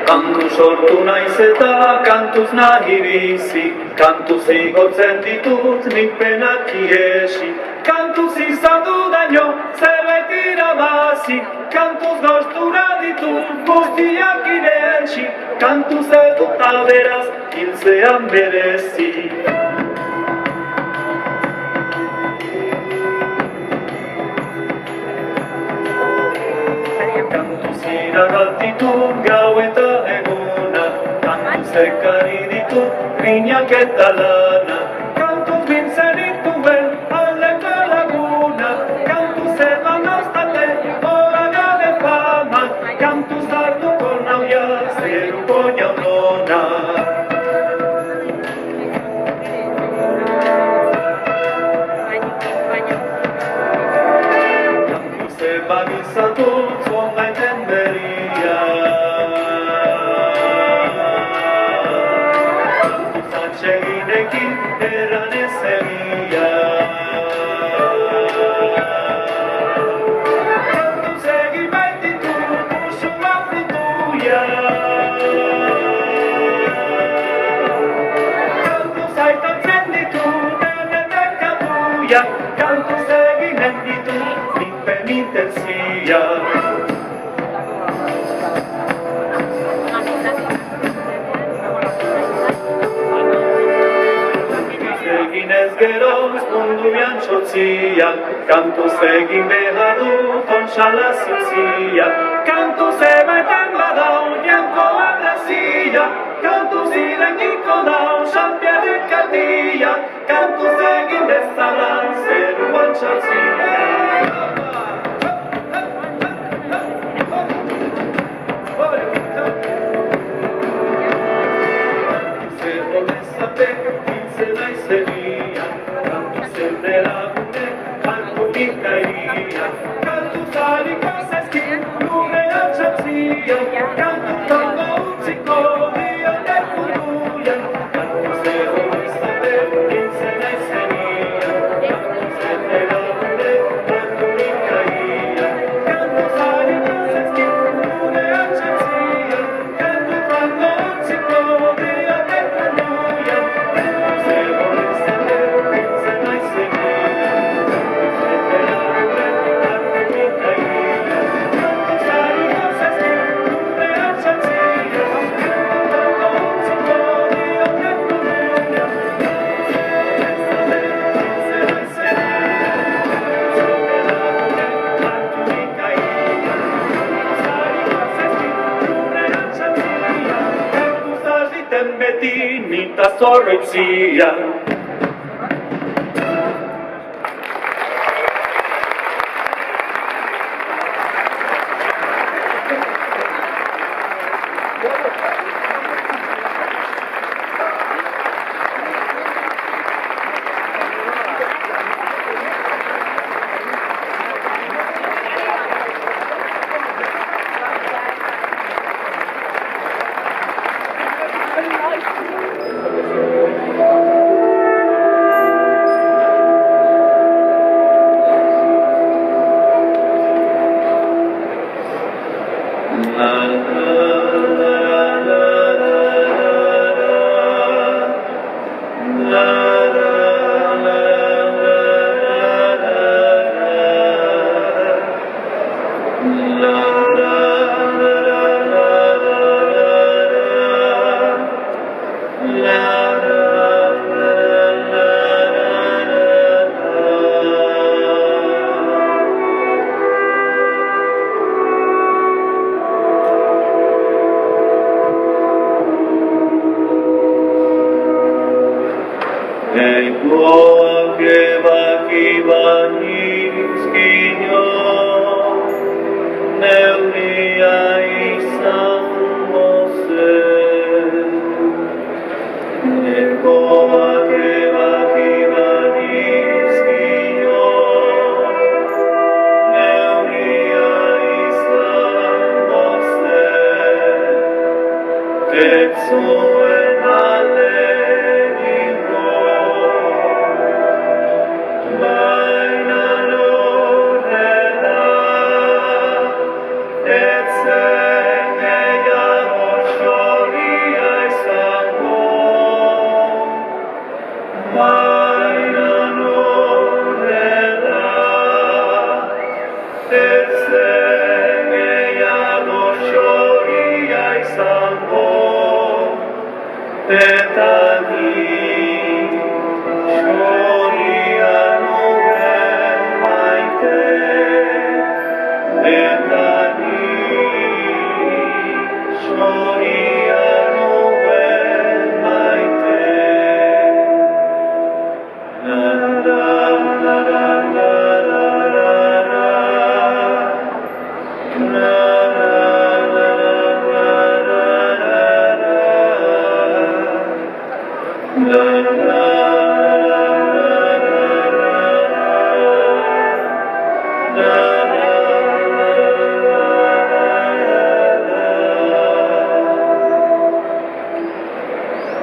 Kantu sortu naiz eta kantuz nahi bizi, kantuz igotzen ditut nik penak iesi. Kantuz izan dudaino zerbait irabazi, kantuz goztura ditut guztiak iretsi, kantuz edut beraz hiltzean berezi. Kantuz iragatitut gau eta eguna, kantuz ekarri ditut grinak eta lana, kantuz biltzen dituen aldeko laguna, kantuz eman austate hora gabe fama, kantuz hartuko nauia zeruko jaunona. Kantuz ebagizatut zongaiten beria, kantuz atseginekin erran ez egia, kantuz egin baititu musua frutuia, kantuz aitatzen ditu dene bekatuia, kantuz eginen ditu nik penitenzia. Egin ez geroz munduan txotziak, kantuz egin behar dut onxala zitziak, kantuz emaiten badau janko abrazia, kantuz irekiko dau Sanpiarrik aldia, kantuz egin bezala zeruan txotzia. Kantuz hariko zaizkin lurrean txatzia, kantuz tango utziko dione furuia, kantuz ego izate hiltzen naizenia, kantuz erdera gure harturik aia, kantuz hariko zaizkin lurrean txatzia, kantuz tango utziko dione furuia, kantuz ego izate hiltzen naizenia. Beti nita zorroitzia.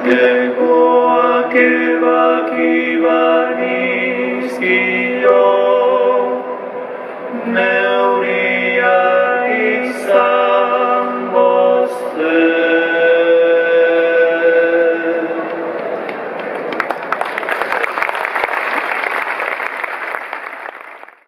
Ego akebaki